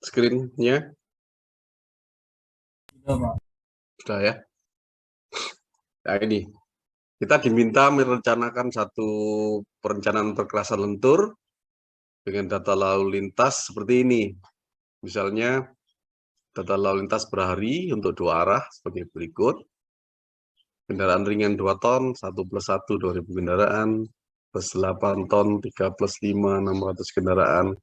screen-nya? Sudah, Pak. Sudah ya. Nah ini, kita diminta merencanakan satu perencanaan perkerasan lentur dengan data lalu lintas seperti ini. Misalnya, data lalu lintas per hari untuk 2 arah sebagai berikut. Kendaraan ringan 2 ton, 1+1, 2.000 kendaraan, plus 8 ton, 3+5, 600 kendaraan,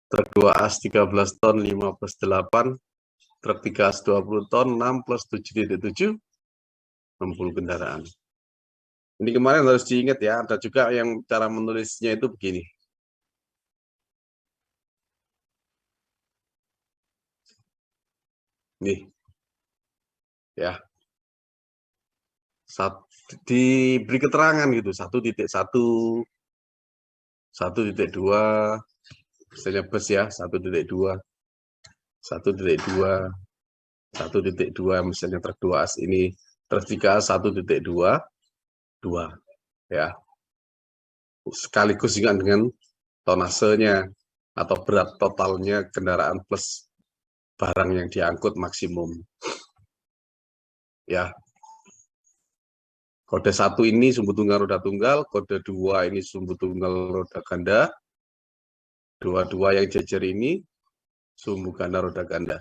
truk 2 as 13 ton, 5+8, truk 3 as 20 ton, 6+7.7, 60 kendaraan. Ini kemarin harus diingat ya, ada juga yang cara menulisnya itu begini. Nih, ya. Diberi keterangan gitu, 1.1, 1.2, misalnya bus ya, 1.2, 1.2, 1.2, misalnya truk 2 as ini, truk 3 as 1.2, 2, ya. Sekaligus juga dengan tonasenya atau berat totalnya kendaraan plus barang yang diangkut maksimum. Ya. Kode 1 ini sumbu tunggal roda tunggal, kode 2 ini sumbu tunggal roda ganda, 22 yang jejer ini sumbu ganda roda ganda.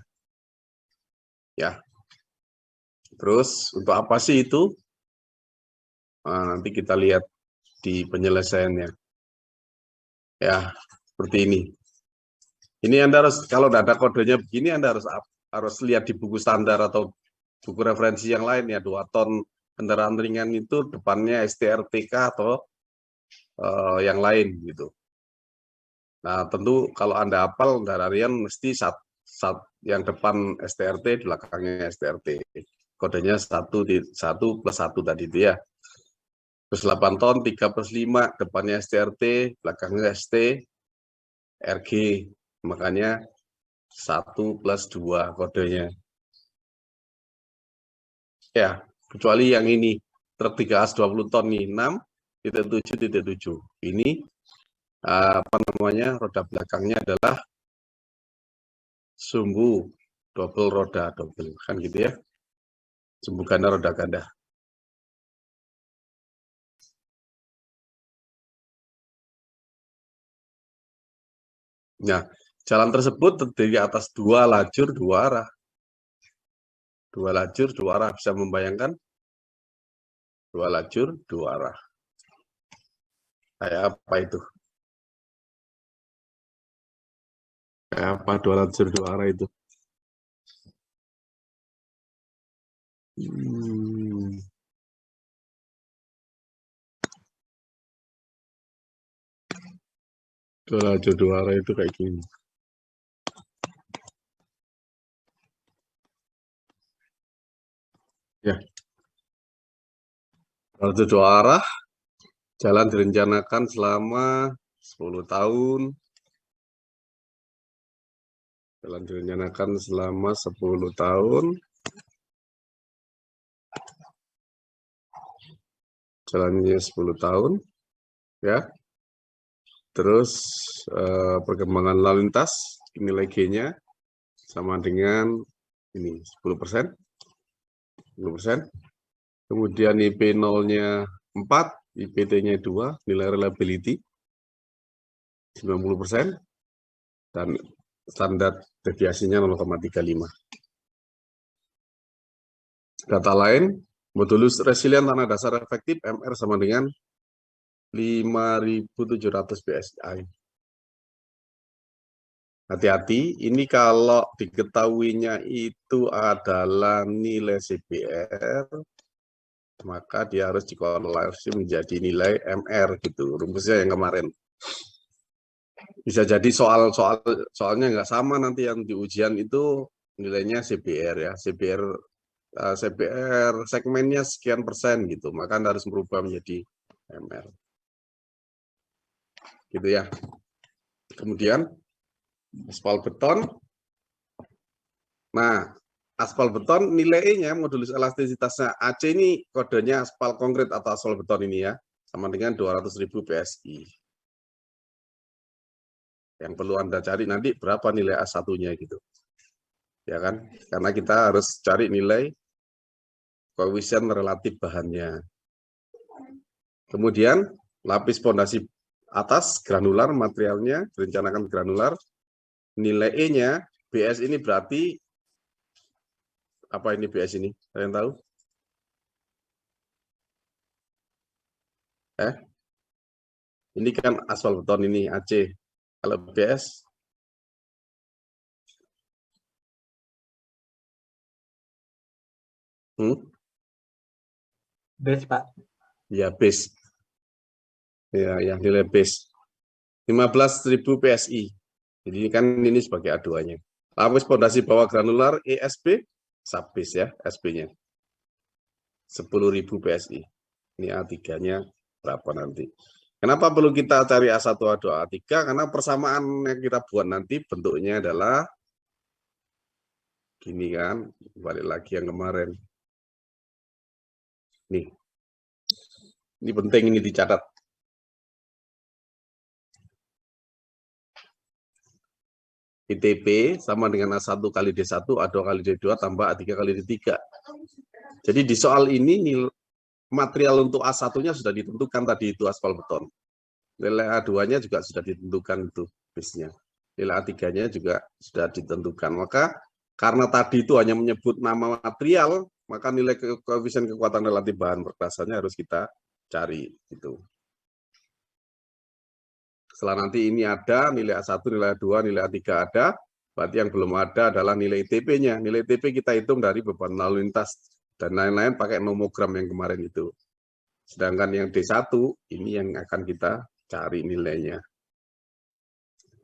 Ya. Terus untuk apa sih itu? Nah, nanti kita lihat di penyelesaiannya. Ya, seperti ini. Ini Anda harus, kalau tidak ada kodenya begini, Anda harus lihat di buku standar atau buku referensi yang lain ya. 2 ton kendaraan ringan itu depannya STRTK atau yang lain gitu. Nah, tentu kalau Anda hafal kendaraan ringan mesti yang depan STRT, belakangnya STRT. Kodenya 1+1 tadi itu ya. Terus 8 ton, 3+5, depannya STRT, belakangnya ST, RG. Makanya 1+2 kodenya. Ya, kecuali yang ini, truk 3 as 20 ton nih, 6.7.7. Ini apa namanya, roda belakangnya adalah sumbu double roda double, kan gitu ya. Sumbu ganda roda ganda. Nah, jalan tersebut terdiri atas 2 lajur 2 arah. 2 lajur 2 arah, bisa membayangkan 2 lajur 2 arah. Kayak apa itu? Kayak apa 2 lajur 2 arah itu? 2 lajur 2 arah itu kayak gini. Ya. 2 lajur 2 arah, jalan direncanakan selama 10 tahun. Jalan direncanakan selama 10 tahun. Jalannya 10 tahun. Ya. Terus perkembangan lalu lintas, nilai G-nya sama dengan ini 10%. 10%. Kemudian IP 0-nya 4, IPT-nya 2, nilai reliability 90%, dan standar deviasinya 0,35. Data lain, modulus resilient tanah dasar efektif MR sama dengan 5.700 PSI. Hati-hati, ini kalau diketahuinya itu adalah nilai CBR, maka dia harus dikonversi menjadi nilai MR gitu, rumusnya yang kemarin. Bisa jadi soalnya nggak sama nanti yang di ujian itu nilainya CBR ya, CBR segmennya sekian persen gitu, maka Anda harus merubah menjadi MR. Gitu ya. Kemudian aspal beton. Nah, aspal beton nilai E-nya modulus elastisitasnya AC ini kodenya aspal konkret atau aspal beton ini ya, sama dengan 200.000 PSI. Yang perlu Anda cari nanti berapa nilai A1-nya gitu. Ya kan? Karena kita harus cari nilai koefisien relatif bahannya. Kemudian lapis pondasi atas granular materialnya, direncanakan granular. Nilai E-nya, BS ini berarti apa ini BS ini? Ada yang tahu? Ini kan aspal beton ini AC. Kalau BS base, Pak. ya base. Ya, nilai base 15.000 PSI. Jadi kan ini sebagai aduannya. Lapis pondasi bawah granular ESP subbase ya, SP-nya 10.000 PSI. Ini A3-nya berapa nanti? Kenapa perlu kita cari A1, A2, A3? Karena persamaan yang kita buat nanti bentuknya adalah gini kan, balik lagi yang kemarin. Nih, ini penting, ini dicatat. ITP sama dengan A1 kali D1, A2 kali D2, tambah A3 kali D3. Jadi di soal ini material untuk A1-nya sudah ditentukan tadi itu aspal beton. Nilai A2-nya juga sudah ditentukan itu base-nya. Nilai A3-nya juga sudah ditentukan. Maka karena tadi itu hanya menyebut nama material, maka nilai koefisien kekuatan relatif bahan perkerasannya harus kita cari itu. Setelah nanti ini ada nilai A1, nilai A2, nilai A3 ada, berarti yang belum ada adalah nilai ITP-nya. Nilai ITP kita hitung dari beban lalu lintas dan lain-lain pakai nomogram yang kemarin itu. Sedangkan yang D1 ini yang akan kita cari nilainya.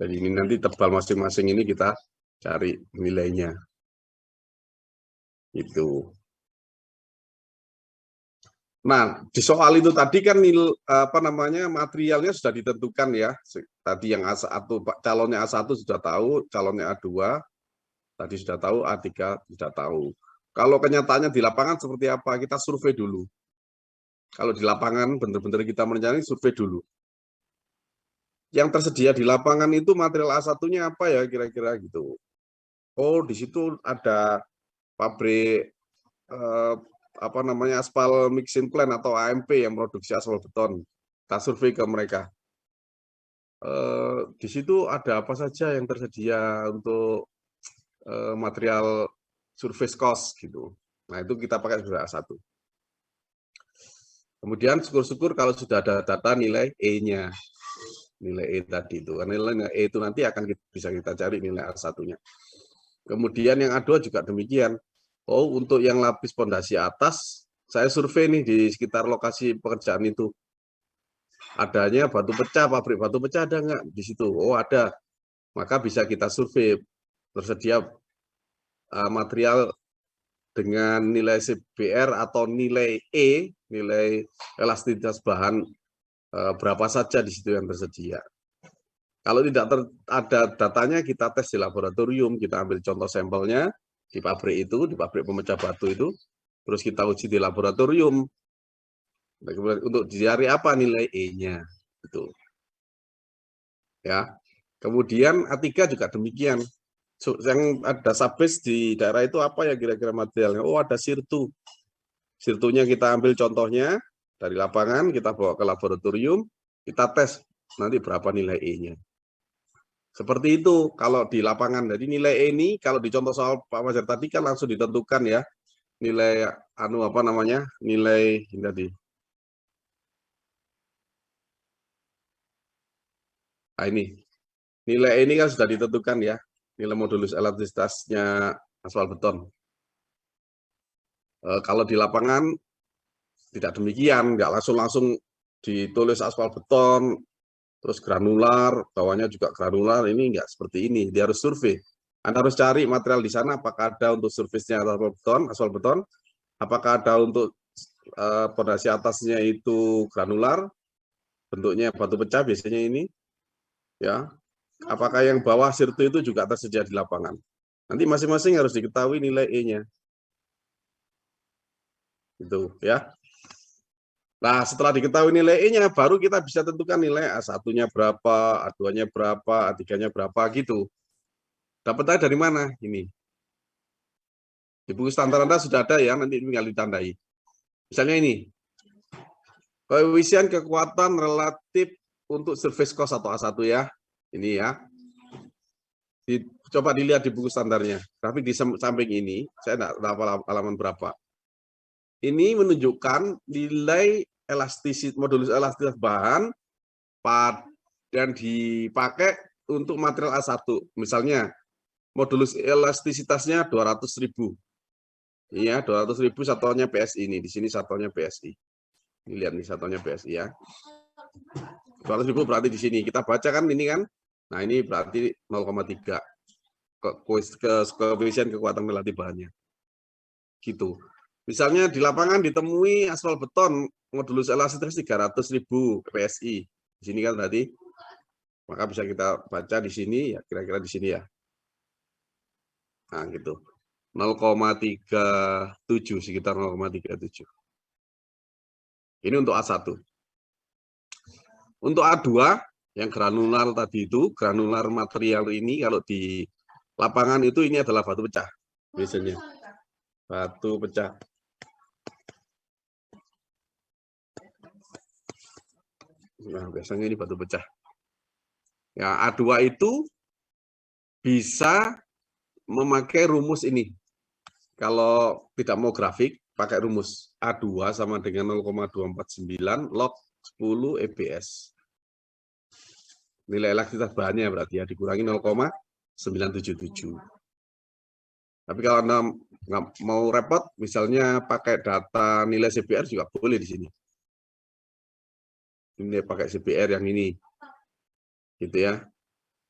Jadi ini nanti tebal masing-masing ini kita cari nilainya. Itu. Nah, di soal itu tadi kan materialnya sudah ditentukan ya. Tadi yang A1, calonnya A1 sudah tahu, calonnya A2 tadi sudah tahu, A3 sudah tahu. Kalau kenyataannya di lapangan seperti apa? Kita survei dulu. Kalau di lapangan benar-benar kita merencanakan survei dulu. Yang tersedia di lapangan itu material A1-nya apa ya kira-kira gitu. Oh, di situ ada pabrik aspal mixing plant atau AMP yang produksi aspal beton. Kita survei ke mereka. Di situ ada apa saja yang tersedia untuk material surface cost gitu. Nah, itu kita pakai sudah A1. Kemudian syukur-syukur kalau sudah ada data nilai E-nya. Nilai E tadi itu. Karena nilai E itu nanti akan bisa kita cari nilai A1-nya. Kemudian yang A2 juga demikian. Oh, untuk yang lapis pondasi atas, saya survei nih di sekitar lokasi pekerjaan itu. Adanya batu pecah, pabrik batu pecah ada nggak di situ? Oh, ada. Maka bisa kita survei tersedia material dengan nilai CBR atau nilai E, nilai elastisitas bahan berapa saja di situ yang tersedia. Kalau tidak ada datanya, kita tes di laboratorium, kita ambil contoh sampelnya di pabrik itu, di pabrik pemecah batu itu, terus kita uji di laboratorium. Untuk dicari apa nilai E-nya. Itu. Ya. Kemudian A3 juga demikian. Yang ada subbase di daerah itu apa ya kira-kira materialnya? Oh, ada sirtu. Sirtunya kita ambil contohnya dari lapangan, kita bawa ke laboratorium, kita tes nanti berapa nilai E-nya. Seperti itu kalau di lapangan. Jadi nilai E ini kalau di contoh soal Pak Fajar tadi kan langsung ditentukan ya. Nilai nilai ini tadi. Nah, ini. Nilai E ini kan sudah ditentukan ya. Nilai modulus elastisitasnya aspal beton. Kalau di lapangan tidak demikian, nggak langsung ditulis aspal beton, terus granular, bawahnya juga granular, ini enggak seperti ini, dia harus survei. Anda harus cari material di sana, apakah ada untuk surface-nya aspal beton, apakah ada untuk pondasi atasnya itu granular, bentuknya batu pecah biasanya ini, ya. Apakah yang bawah sirtu itu juga tersedia di lapangan. Nanti masing-masing harus diketahui nilai E-nya. Itu ya. Nah, setelah diketahui nilai E-nya, baru kita bisa tentukan nilai A1-nya berapa, A2-nya berapa, A3-nya berapa, gitu. Dapat aja dari mana? Ini. Di buku standar Anda sudah ada ya, nanti tinggal ditandai. Misalnya ini. Koefisien kekuatan relatif untuk surface cost atau A1 ya. Ini ya. Coba dilihat di buku standarnya. Tapi di samping ini, saya tidak tahu halaman berapa. Ini menunjukkan nilai modulus elastisitas bahan dan dipakai untuk material A1. Misalnya, modulus elastisitasnya 200.000. Iya, 200.000 satuannya PSI ini. Di sini satuannya PSI. Ini lihat nih satuannya PSI ya. 200.000 berarti di sini. Kita baca kan ini kan. Nah, ini berarti 0,3. Koefisien kekuatan relatif bahannya. Gitu. Misalnya di lapangan ditemui aspal beton modulus elastisitas 300.000 PSI. Di sini kan berarti, maka bisa kita baca di sini ya, kira-kira di sini ya. Nah, gitu. 0,37, sekitar 0,37. Ini untuk A1. Untuk A2 yang granular tadi itu, granular material ini kalau di lapangan itu ini adalah batu pecah biasanya. Batu pecah. Nah, biasanya ini batu pecah. Ya, A2 itu bisa memakai rumus ini. Kalau tidak mau grafik, pakai rumus A2 sama dengan 0,249 log 10 EBS. Nilai elastisitas bahannya berarti ya, dikurangi 0,977. Tapi kalau Anda nggak mau repot, misalnya pakai data nilai CBR juga boleh di sini. Ini pakai CBR yang ini. Gitu ya.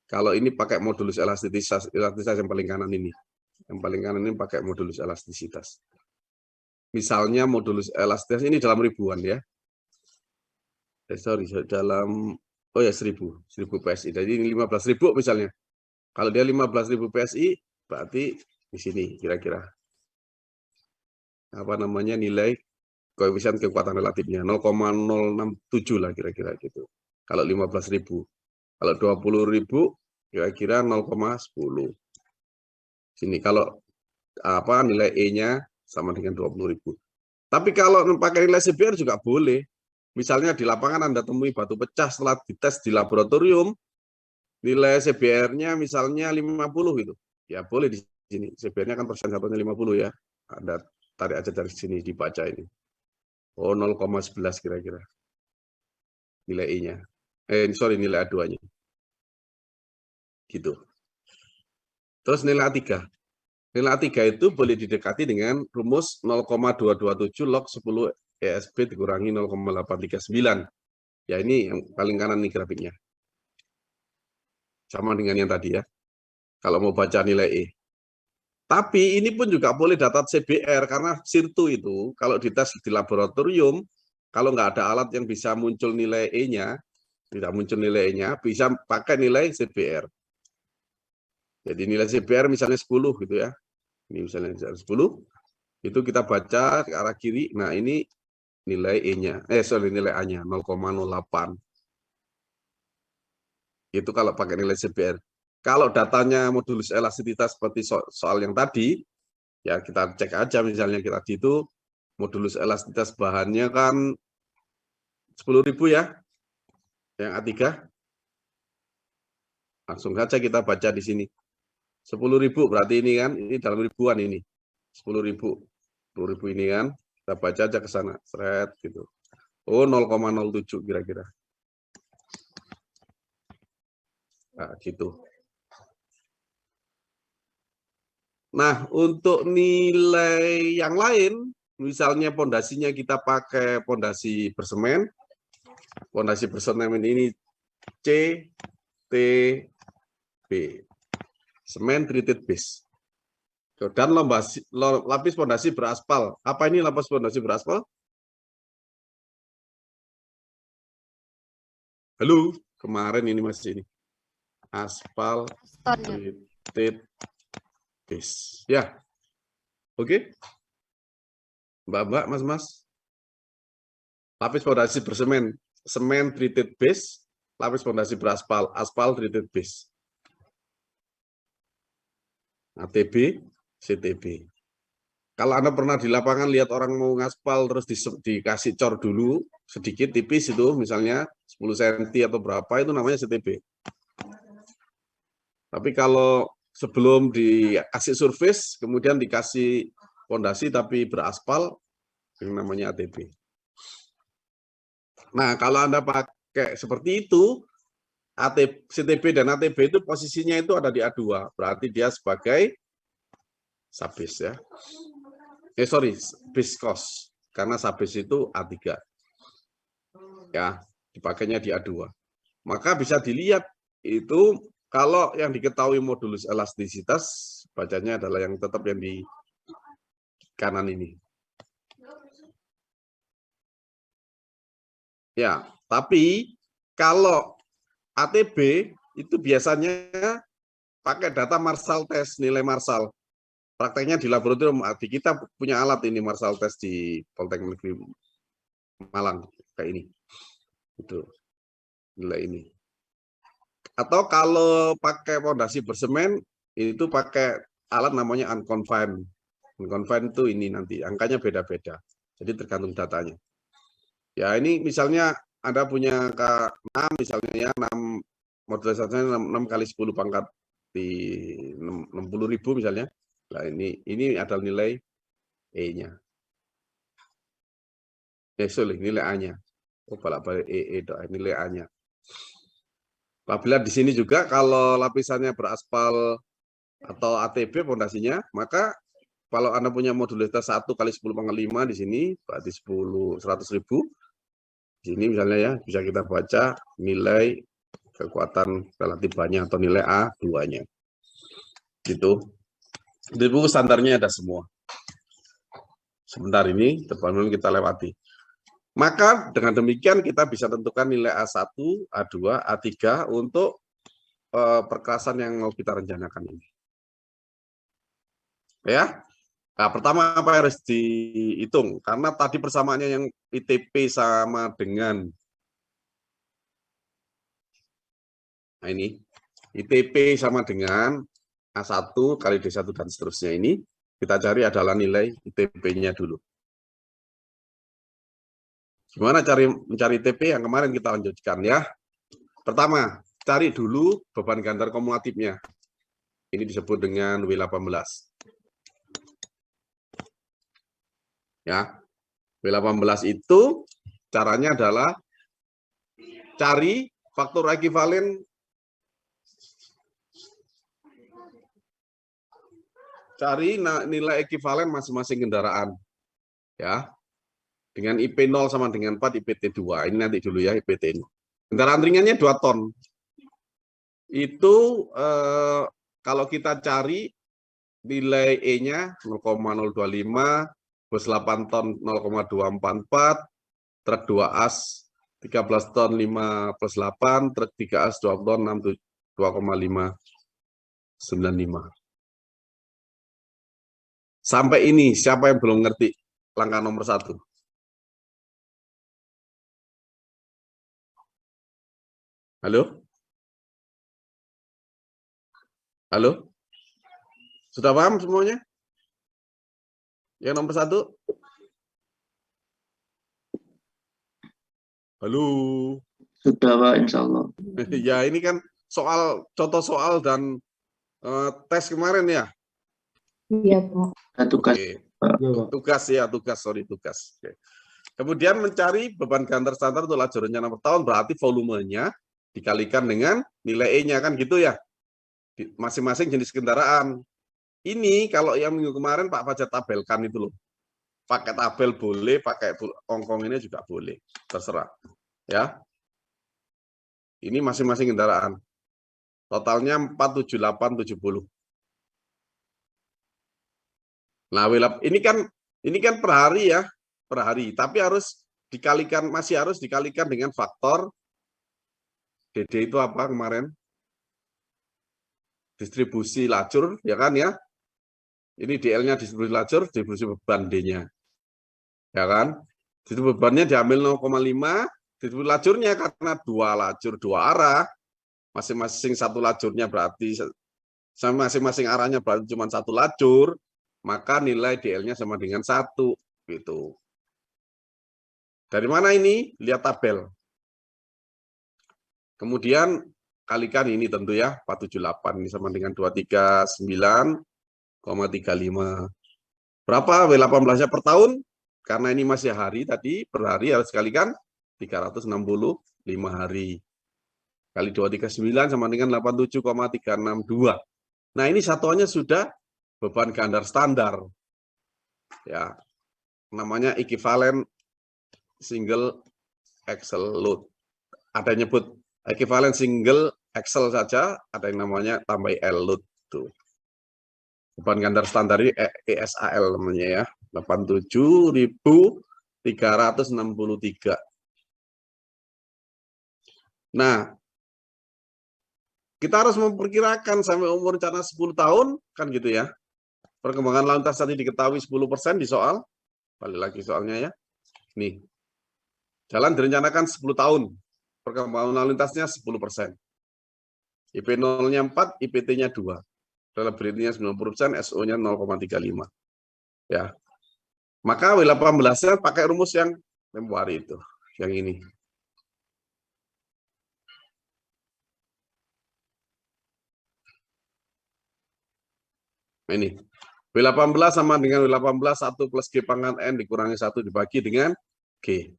Kalau ini pakai modulus elastisitas yang paling kanan ini. Yang paling kanan ini pakai modulus elastisitas. Misalnya modulus elastisitas ini dalam ribuan ya. Dalam, oh ya 1000 PSI. Jadi ini 15.000 misalnya. Kalau dia 15.000 PSI, berarti di sini kira-kira. Apa namanya nilai koefisien kekuatan relatifnya 0,067 lah kira-kira gitu. Kalau 15.000. Kalau 20.000 kira-kira 0,10. Sini kalau apa nilai E-nya sama dengan 20.000. Tapi kalau pakai nilai CBR juga boleh. Misalnya di lapangan Anda temui batu pecah setelah dites di laboratorium, nilai CBR-nya misalnya 50 gitu. Ya boleh di sini. CBR-nya kan persen satunya 50 ya. Anda tarik aja dari sini dibaca ini. Oh 0,11 kira-kira. Nilai E-nya. Sorry nilai A2-nya. Gitu. Terus nilai A3. Nilai A3 itu boleh didekati dengan rumus 0,227 log 10 ESP dikurangi 0,839. Ya ini yang paling kanan nih grafiknya. Sama dengan yang tadi ya. Kalau mau baca nilai E. Tapi ini pun juga boleh data CBR karena sirtu itu kalau dites di laboratorium, kalau nggak ada alat yang bisa muncul nilai E-nya, tidak muncul nilai E-nya, bisa pakai nilai CBR. Jadi nilai CBR misalnya 10 gitu ya. Ini misalnya 10, itu kita baca ke arah kiri. Nah ini nilai E-nya, nilai A-nya 0,08. Itu kalau pakai nilai CBR. Kalau datanya modulus elastisitas seperti soal yang tadi, ya kita cek aja misalnya kita tadi itu modulus elastisitas bahannya kan 10.000 ya, yang A3. Langsung saja kita baca di sini. 10.000 berarti ini kan, ini dalam ribuan ini. 10.000. 10.000 ini kan, kita baca aja ke sana. Seret gitu. Oh 0,07 kira-kira. Nah, gitu. Nah, untuk nilai yang lain, misalnya pondasinya kita pakai pondasi bersemen. Pondasi bersemen ini C, T, B. Semen treated base. Dan lapis pondasi beraspal. Apa ini lapis pondasi beraspal? Halo, kemarin ini masih ini. Aspal treated base. Ya, oke. Mbak-mbak, mas-mas. Lapis fondasi bersemen, semen treated base, lapis fondasi beraspal, aspal treated base. ATB, CTB. Kalau Anda pernah di lapangan lihat orang mau ngaspal terus dikasih cor dulu sedikit tipis itu misalnya 10 cm atau berapa itu namanya CTB. Tapi kalau sebelum dikasih surface kemudian dikasih fondasi tapi beraspal yang namanya ATB. Nah, kalau Anda pakai seperti itu CTB dan ATB itu posisinya itu ada di A2, berarti dia sebagai subbase ya. Base cost, karena subbase itu A3. Ya, dipakainya di A2. Maka bisa dilihat itu kalau yang diketahui modulus elastisitas, bacanya adalah yang tetap yang di kanan ini. Ya, tapi kalau ATB itu biasanya pakai data Marshall test, nilai Marshall. Prakteknya di laboratorium, di kita punya alat ini Marshall test di Polteknik Negeri Malang kayak ini. Itu nilai ini. Atau kalau pakai fondasi bersemen itu pakai alat namanya unconfined. Unconfined itu ini nanti angkanya beda-beda. Jadi tergantung datanya. Ya ini misalnya Anda punya K6 misalnya ya 6 modulasinya 6 kali 10 pangkat di 60.000 misalnya. Nah ini adalah nilai E-nya. Sorry, nilai A-nya. Oh, balik nilai A-nya. Apabila di sini juga kalau lapisannya beraspal atau ATB fondasinya, maka kalau Anda punya modulitas 1 kali 10 pangkat 5 di sini, berarti 100.000. Di sini misalnya ya, bisa kita baca nilai kekuatan relatif banyak atau nilai A2-nya. Gitu. Di buku standarnya ada semua. Sebentar ini, teman-teman kita lewati. Maka dengan demikian kita bisa tentukan nilai A1, A2, A3 untuk perkerasan yang mau kita rencanakan ini. Ya. Nah, pertama apa harus dihitung? Karena tadi persamaannya yang ITP sama dengan nah ini ITP sama dengan A1 kali D1 dan seterusnya ini kita cari adalah nilai ITP-nya dulu. Gimana mencari ITP yang kemarin kita lanjutkan ya? Pertama, cari dulu beban gantar kumulatifnya. Ini disebut dengan W18. Ya. W18 itu caranya adalah cari faktor ekivalen nilai ekivalen masing-masing kendaraan. Ya. Dengan IP 0 sama dengan 4, IPT 2. Ini nanti dulu ya IPT ini. Kendaraan ringannya 2 ton. Itu kalau kita cari nilai E-nya 0,025, bus 8 ton 0,244, truk 2 as 13 ton 5 plus 8, truk 3 as 2 ton 2,595. Sampai ini siapa yang belum ngerti langkah nomor 1? Halo? Halo? Sudah paham semuanya? Yang nomor 1? Halo? Sudah Pak, insya Allah. Ya ini kan contoh soal dan tes kemarin ya? Iya Pak. Tugas. Oke. Tugas. Oke. Kemudian mencari beban gantar standar untuk lajur rencana per tahun berarti volumenya dikalikan dengan nilai E-nya kan gitu ya. Masing-masing jenis kendaraan. Ini kalau yang minggu kemarin Pak Fajar tabelkan itu loh. Pakai tabel boleh, pakai ongkong ini juga boleh. Terserah. Ya. Ini masing-masing kendaraan. Totalnya 47870. Nah, ini kan per hari ya. Per hari, tapi masih harus dikalikan dengan faktor DD itu apa kemarin? Distribusi lajur, ya kan ya? Ini DL-nya distribusi lajur, distribusi beban D-nya. Ya kan? Jadi bebannya diambil 0,5, disebut lajurnya karena dua lajur dua arah, masing-masing satu lajurnya berarti sama masing-masing arahnya berarti cuma satu lajur, maka nilai DL-nya sama dengan 1 gitu. Dari mana ini? Lihat tabel. Kemudian kalikan ini tentu ya, 478 ini sama dengan 239,35. Berapa W18-nya per tahun? Karena ini masih hari tadi, per hari harus kalikan 365 hari. Kali 239 sama dengan 87,362. Nah, ini satuannya sudah beban gandar standar. Ya. Namanya equivalent single axle load. Ada yang nyebut equivalent single axle saja, ada yang namanya tambah L load tuh. Beban gandar standar ini ESAL namanya ya, 87.363. Nah, kita harus memperkirakan sampai umur rencana 10 tahun, kan gitu ya. Perkembangan lalu lintas tadi diketahui 10% di soal. Balik lagi soalnya ya. Nih, jalan direncanakan 10 tahun. Perkembangan lalu lintasnya 10%. IP 0-nya 4, IPT-nya 2. Reliability-nya 90%, SO-nya 0,35. Ya. Maka W18-nya pakai rumus yang tempohari itu, yang ini. Ini. W18 sama dengan W18 1 plus G pangkat N dikurangi 1 dibagi dengan G.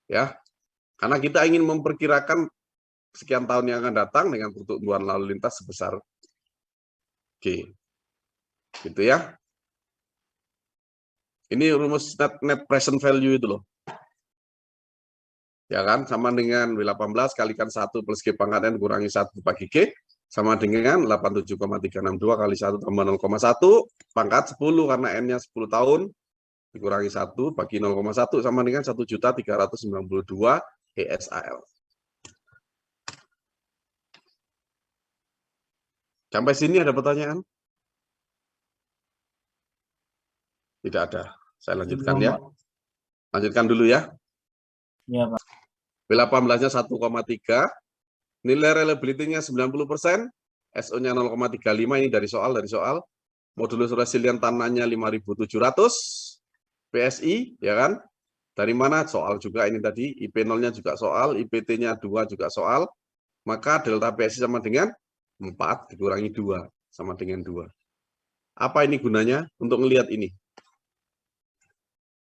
Ya. Karena kita ingin memperkirakan sekian tahun yang akan datang dengan pertumbuhan lalu lintas sebesar G. Gitu ya. Ini rumus net present value itu loh. Ya kan, sama dengan W18 kalikan 1 plus G pangkat N kurangi 1 bagi G, sama dengan 87,362 kali 1 tambah 0,1, pangkat 10 karena N-nya 10 tahun, dikurangi 1 bagi 0,1 sama dengan 1.392 ESAL. Sampai sini ada pertanyaan? Tidak ada. Saya lanjutkan ya. Lanjutkan dulu ya. Iya, Pak. W18-nya 1,3, nilai reliability-nya 90%, SO-nya 0,35, ini dari soal. Modulus resilient tanahnya 5.700 PSI, ya kan? Dari mana? Soal juga ini tadi, IP 0-nya juga soal, IPT-nya 2 juga soal, maka delta PSI sama dengan 4 dikurangi 2, sama dengan 2. Apa ini gunanya? Untuk melihat ini.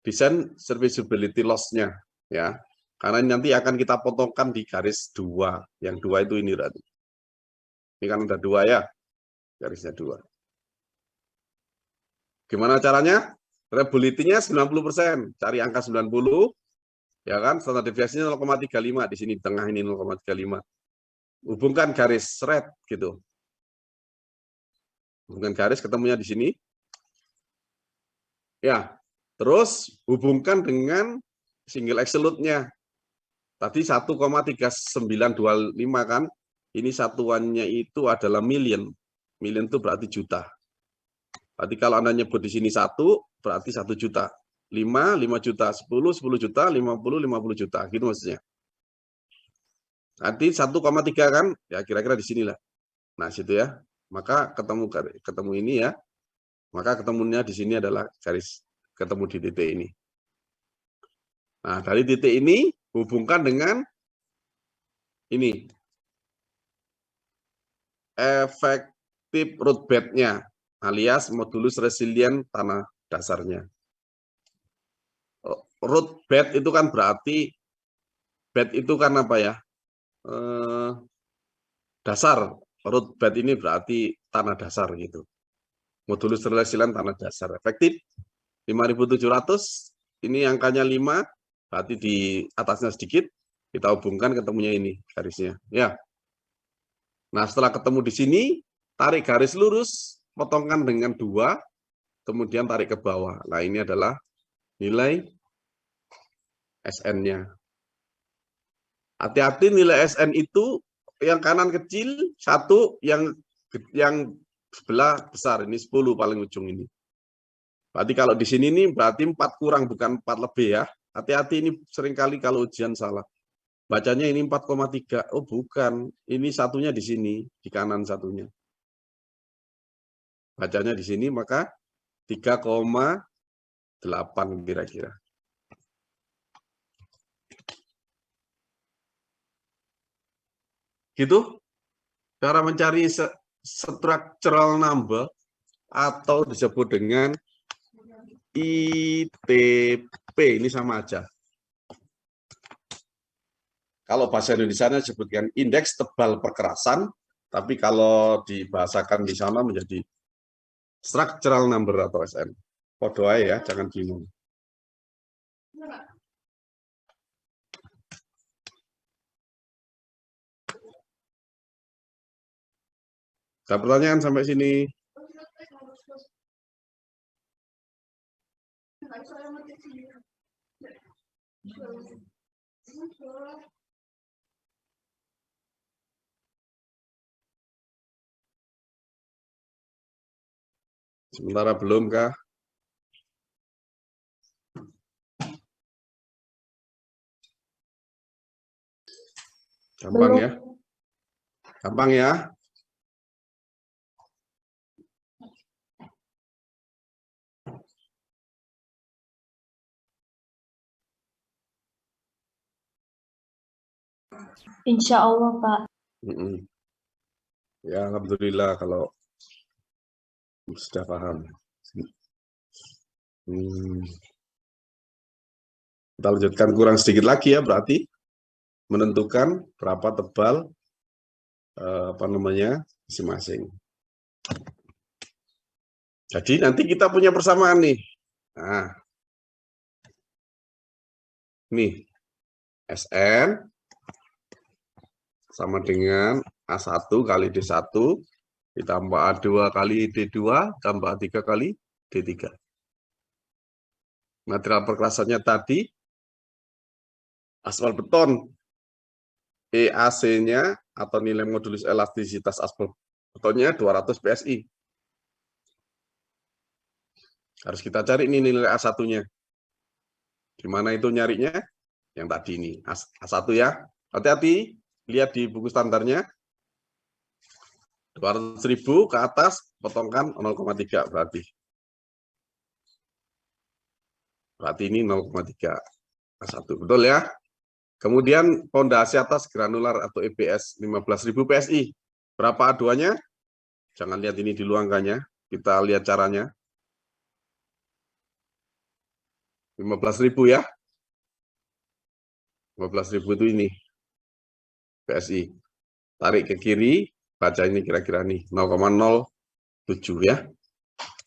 Desain serviceability loss-nya, ya. Karena nanti akan kita potongkan di garis 2. Yang 2 itu ini berarti. Ini kan ada 2 ya. Garisnya 2. Gimana caranya? Reliability-nya 90%. Cari angka 90. Ya kan? Standar deviasinya 0,35. Di sini di tengah ini 0,35. Hubungkan garis red gitu. Hubungkan garis ketemunya di sini. Ya. Terus hubungkan dengan single axle load-nya. Tadi 1,3925 kan. Ini satuannya itu adalah million. Million itu berarti juta. Berarti kalau Anda nyebut di sini 1, berarti 1 juta. 5 juta. 10 juta. 50 juta. Gitu maksudnya. Nanti 1,3 kan? Ya kira-kira di sinilah. Nah, situ ya. Maka ketemu ini ya. Maka ketemunya di sini adalah garis ketemu di titik ini. Nah, dari titik ini hubungkan dengan ini. Efektif root bed-nya alias modulus resilient tanah dasarnya. Root bed itu kan berarti bed itu kan apa ya? Dasar. Root bed ini berarti tanah dasar gitu. Modulus resilient tanah dasar. Efektif 5.700. Ini angkanya 5, berarti di atasnya sedikit. Kita hubungkan ketemunya ini garisnya. Ya. Nah, setelah ketemu di sini, tarik garis lurus, potongkan dengan 2, kemudian tarik ke bawah. Nah, ini adalah nilai SN-nya. Hati-hati nilai SN itu yang kanan kecil, 1, yang sebelah besar. Ini 10 paling ujung ini. Berarti kalau di sini nih berarti 4 kurang bukan 4 lebih ya. Hati-hati ini seringkali kalau ujian salah. Bacanya ini 4,3. Oh bukan, ini satunya di sini, di kanan satunya. Bacanya di sini maka 3,8 kira-kira. Gitu cara mencari structural number atau disebut dengan ITP, ini sama aja. Kalau bahasa Indonesia disebutkan indeks tebal perkerasan, tapi kalau dibahasakan di sana menjadi structural number atau SN. Podo aja ya, jangan bingung. Ada pertanyaan sampai sini? Sementara belum kah? Gampang Belum. ya? Gampang ya? Insya Allah, Pak. Ya, alhamdulillah kalau sudah paham. Kita lanjutkan kurang sedikit lagi ya, berarti menentukan berapa tebal masing-masing. Jadi nanti kita punya persamaan nih. Nah, nih SN sama dengan A1 kali D1 ditambah A2 kali D2 tambah A3 kali D3. Material perkerasannya tadi aspal beton, EAC-nya atau nilai modulus elastisitas aspal betonnya 200 PSI. Harus kita cari ini nilai A1-nya. Gimana itu nyarinya? Yang tadi ini, A1 ya. Hati-hati, lihat di buku standarnya. 200.000 ke atas, potongkan 0,3 berarti. Berarti ini 0,3 A1, betul ya? Kemudian pondasi atas granular atau EBS 15.000 PSI. Berapa aduannya? Jangan lihat ini dulu angkanya, kita lihat caranya. 15.000 ya. 15.000 itu ini PSI. Tarik ke kiri, baca ini kira-kira nih 0,07 ya.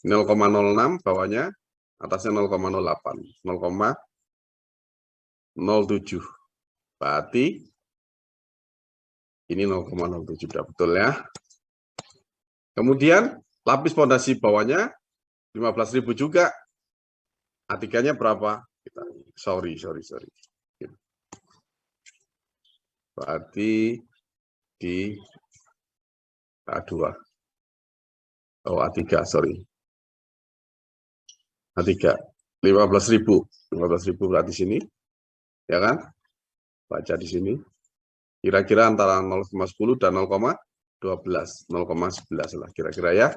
0,06 bawahnya, atasnya 0,08. 0,07. Berarti ini 0,07, sudah betul ya. Kemudian lapis pondasi bawahnya 15.000 juga. A3-nya berapa? Sorry. Berarti di A2. Oh, A3, sorry. A3, 15.000. 15.000 berarti sini. Ya kan? Baca di sini. Kira-kira antara 0,10 dan 0,12. 0,11 lah kira-kira ya.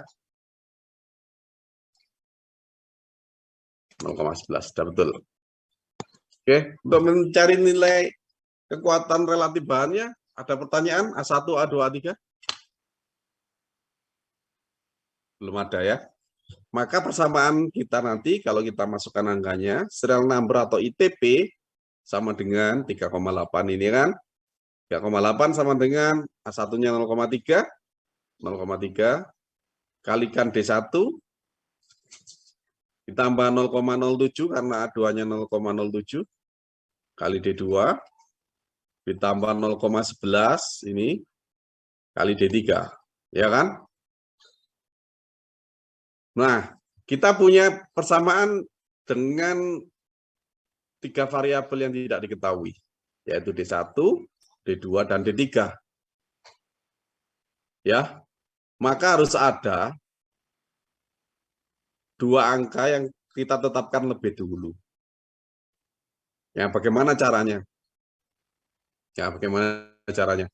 0,11, sudah betul. Oke, untuk mencari nilai kekuatan relatif bahannya, ada pertanyaan A1, A2, A3? Belum ada ya. Maka persamaan kita nanti, kalau kita masukkan angkanya, serial number atau ITP sama dengan 3,8 ini kan. 3,8 sama dengan A1-nya 0,3, 0,3 kalikan D1, ditambah 0,07 karena A2-nya 0,07, kali D2, ditambah 0,11 ini, kali D3, ya kan? Nah, kita punya persamaan dengan 3 variabel yang tidak diketahui, yaitu D1, D2, dan D3. Ya, maka harus ada dua angka yang kita tetapkan lebih dulu. Ya, bagaimana caranya? Ya, bagaimana caranya?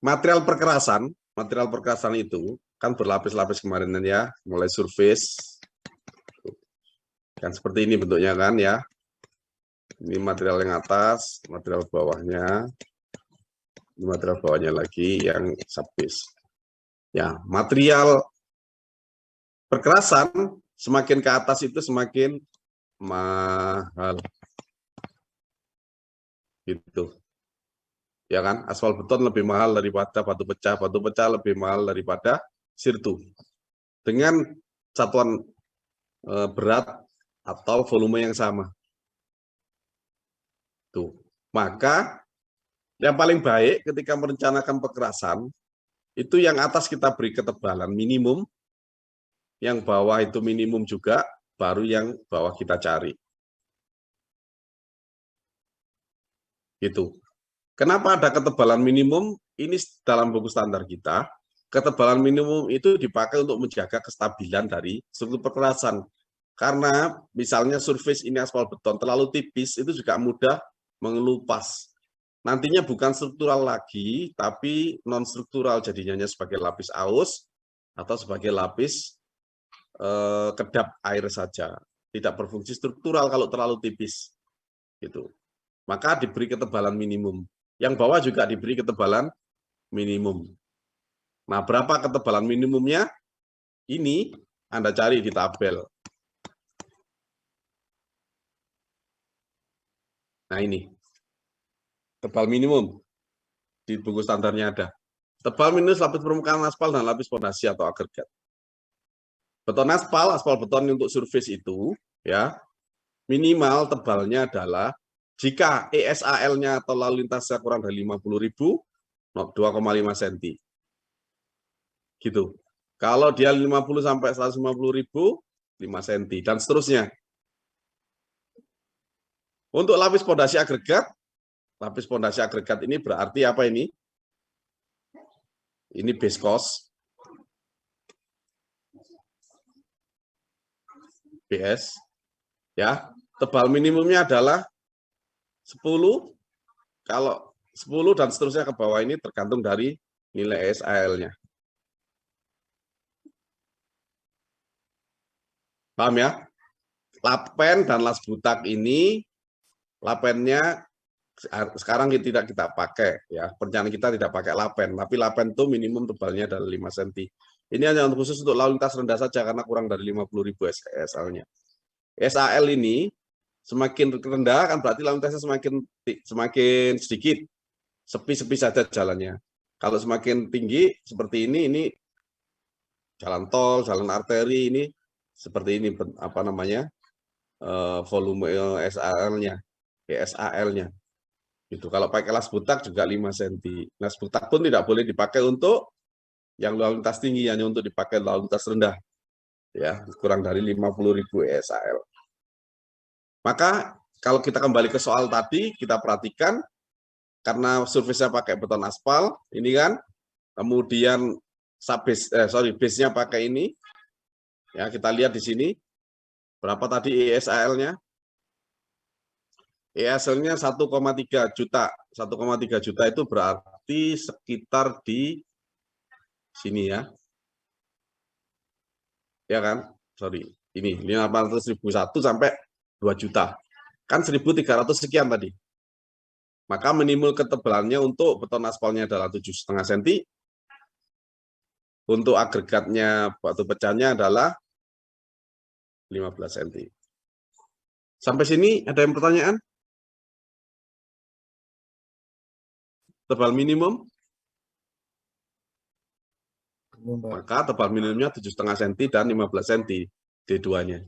Material perkerasan itu kan berlapis-lapis kemarin ya, mulai surface. Kan seperti ini bentuknya kan ya. Ini material yang atas, material bawahnya. Ini material bawahnya lagi yang subbase. Ya, material perkerasan semakin ke atas itu semakin mahal. Gitu. Ya kan, aspal beton lebih mahal daripada batu pecah lebih mahal daripada sirtu. Dengan satuan berat atau volume yang sama. Tuh. Maka yang paling baik ketika merencanakan perkerasan, itu yang atas kita beri ketebalan minimum, yang bawah itu minimum juga, baru yang bawah kita cari. Gitu. Kenapa ada ketebalan minimum? Ini dalam buku standar kita, ketebalan minimum itu dipakai untuk menjaga kestabilan dari struktur perkerasan. Karena misalnya surface ini aspal beton terlalu tipis, itu juga mudah mengelupas. Nantinya bukan struktural lagi, tapi non-struktural, jadinya sebagai lapis aus atau sebagai lapis kedap air saja. Tidak berfungsi struktural kalau terlalu tipis. Gitu. Maka diberi ketebalan minimum. Yang bawah juga diberi ketebalan minimum. Nah, berapa ketebalan minimumnya? Ini Anda cari di tabel. Nah, ini. Tebal minimum. Di buku standarnya ada. Tebal minus lapis permukaan aspal dan lapis fondasi atau agregat. Beton aspal beton untuk surface itu, ya, minimal tebalnya adalah jika ESAL-nya atau lalu lintasnya kurang dari 50.000, 2,5 cm. Gitu. Kalau dia 50 sampai 150.000, 5 cm dan seterusnya. Untuk lapis fondasi agregat ini berarti apa ini? Ini base cost. BS. Ya, tebal minimumnya adalah 10. Kalau 10 dan seterusnya ke bawah ini tergantung dari nilai ESAL-nya. Paham ya? Lapen dan las butak ini, lapennya sekarang tidak kita pakai, ya. Perencanaan kita tidak pakai lapen, tapi lapen itu minimum tebalnya adalah 5 cm. Ini hanya khusus untuk lalu lintas rendah saja karena kurang dari 50.000 ESAL-nya. ESAL ini semakin rendah kan berarti lalu lintasnya semakin sedikit, sepi-sepi saja jalannya. Kalau semakin tinggi seperti ini jalan tol, jalan arteri ini seperti ini apa namanya volume ESAL-nya, ESAL-nya. Itu kalau pakai las butak juga 5 cm. Las butak pun tidak boleh dipakai untuk yang lalu lintas tinggi, hanya untuk dipakai lalu lintas rendah. Ya, kurang dari 50.000 ESAL. Maka kalau kita kembali ke soal tadi, kita perhatikan karena surface-nya pakai beton aspal, ini kan, kemudian base-nya pakai ini. Ya, kita lihat di sini berapa tadi ESAL-nya? ESL-nya 1,3 juta. 1,3 juta itu berarti sekitar di sini ya. Ya kan? Sorry. Ini 500.001 sampai 2 juta. Kan 1.300 sekian tadi. Maka minimal ketebalannya untuk beton aspalnya adalah 7,5 cm. Untuk agregatnya batu pecahnya adalah 15 cm. Sampai sini ada yang pertanyaan? Tebal minimum? Maka tebal minimumnya 7,5 cm dan 15 cm D2-nya.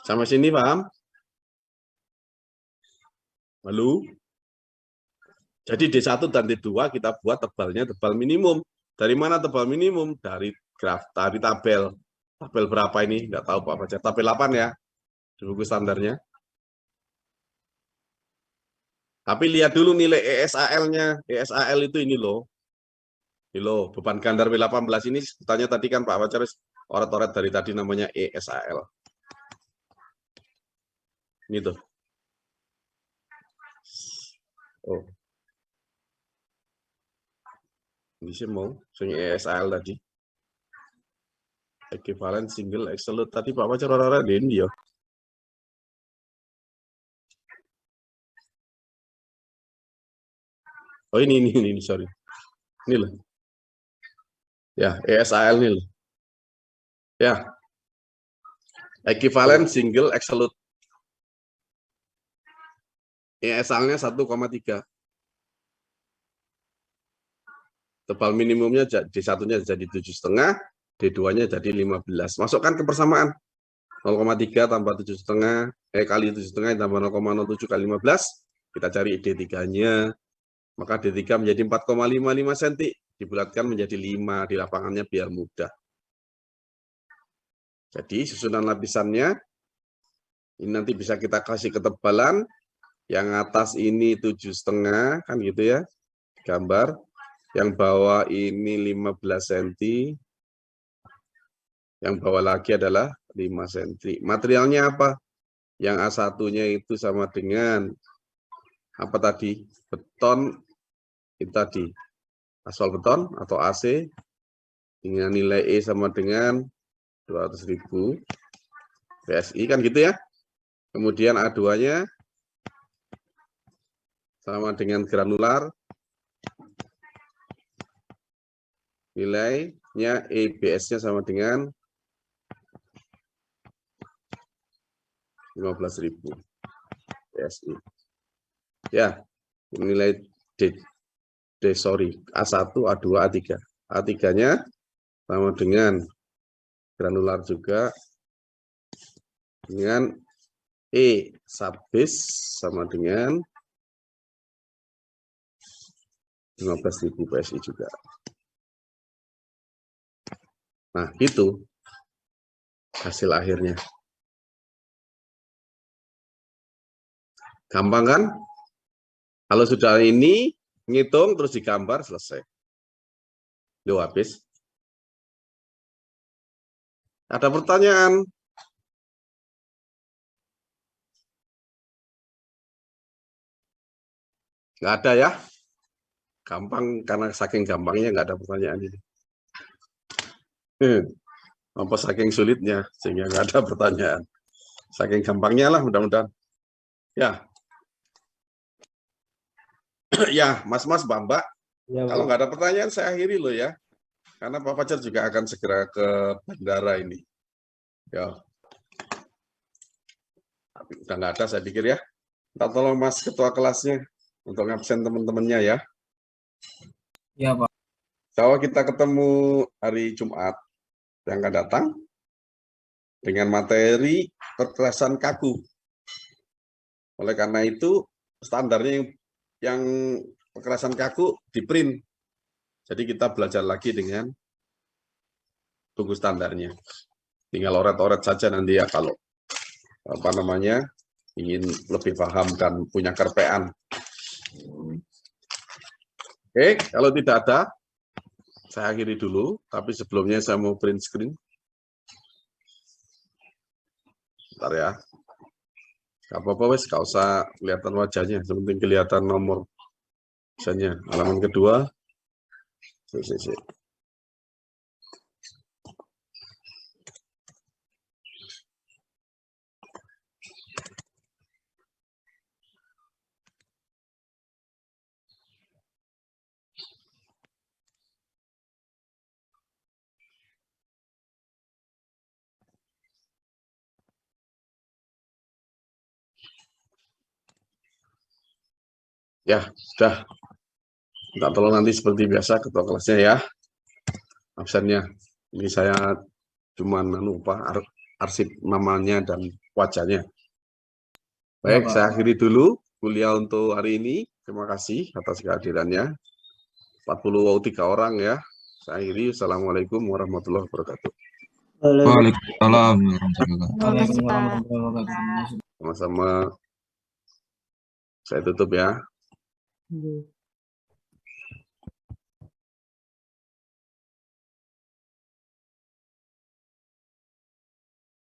Sampai sini paham? Lalu, jadi D1 dan D2 kita buat tebalnya tebal minimum. Dari mana tebal minimum? Dari tabel. Tabel berapa ini? Nggak tahu Pak baca. Tabel 8 ya, di buku standarnya. Tapi lihat dulu nilai ESAL-nya. ESAL itu ini loh. Ini loh, beban gandar W18 ini tanya tadi kan Pak Wacar oret-oret dari tadi namanya ESAL. Ini tuh. Oh. Ini sih mau sing ESAL tadi. Equivalent single absolute tadi Pak Wacar orang-orang di India. Oh ini sorry. Ini loh. Ya, ESAL ini loh. Ya. Equivalent single absolute. ESAL-nya 1,3. Tebal minimumnya D1-nya jadi 7,5, D2-nya jadi 15. Masukkan ke persamaan. 0,3 tambah 7,5 kali 7,5 tambah 0,07 kali 15. Kita cari D3-nya. Maka D3 menjadi 4,55 cm. Dibulatkan menjadi 5 di lapangannya biar mudah. Jadi susunan lapisannya ini nanti bisa kita kasih ketebalan. Yang atas ini 7,5 kan gitu ya. Gambar. Yang bawah ini 15 cm. Yang bawah lagi adalah 5 cm. Materialnya apa? Yang A1-nya itu sama dengan apa tadi? Beton itu tadi. Aspal beton atau AC dengan nilai E sama dengan 200.000 PSI kan gitu ya. Kemudian A2-nya sama dengan granular. Nilainya EBS-nya sama dengan 15.000 PSI. Ya, nilai A1, A2, A3. A3-nya sama dengan granular juga dengan E subbase sama dengan 15.000 PSI juga. Nah, itu hasil akhirnya. Gampang kan? Kalau sudah ini, ngitung terus digambar, selesai. Loh, habis. Ada pertanyaan? Nggak ada ya? Gampang, karena saking gampangnya nggak ada pertanyaan ini. Apa saking sulitnya, sehingga nggak ada pertanyaan. Saking gampangnya lah, mudah-mudahan. Ya. Ya, Mas-mas, Mbak-mbak. Ya, kalau nggak ada pertanyaan, saya akhiri loh ya. Karena Pak Fajar juga akan segera ke bandara ini. Ya. Tapi udah nggak ada, saya pikir ya. Kita tolong Mas Ketua kelasnya untuk ngabsen teman-temannya ya. Ya, Pak. Kalau kita ketemu hari Jumat yang akan datang dengan materi perkerasan kaku. Oleh karena itu, standarnya yang perkerasan kaku di print. Jadi kita belajar lagi dengan buku standarnya. Tinggal oret-oret saja nanti ya kalau apa namanya ingin lebih paham dan punya kerpean. Oke, kalau tidak ada, saya akhiri dulu. Tapi sebelumnya saya mau print screen. Bentar ya. Gak apa-apa wes, gak usah kelihatan wajahnya. Sepenting kelihatan nomor misalnya halaman kedua. Ya, sudah. Minta tolong nanti seperti biasa ketua kelasnya ya. Absennya. Ini saya cuma lupa arsip namanya dan wajahnya. Baik, ya, saya akhiri dulu kuliah untuk hari ini. Terima kasih atas kehadirannya. 43 orang ya. Saya akhiri. Assalamualaikum warahmatullahi wabarakatuh. Waalaikumsalam warahmatullahi Waalaikumsalam. Sama-sama. Saya tutup ya.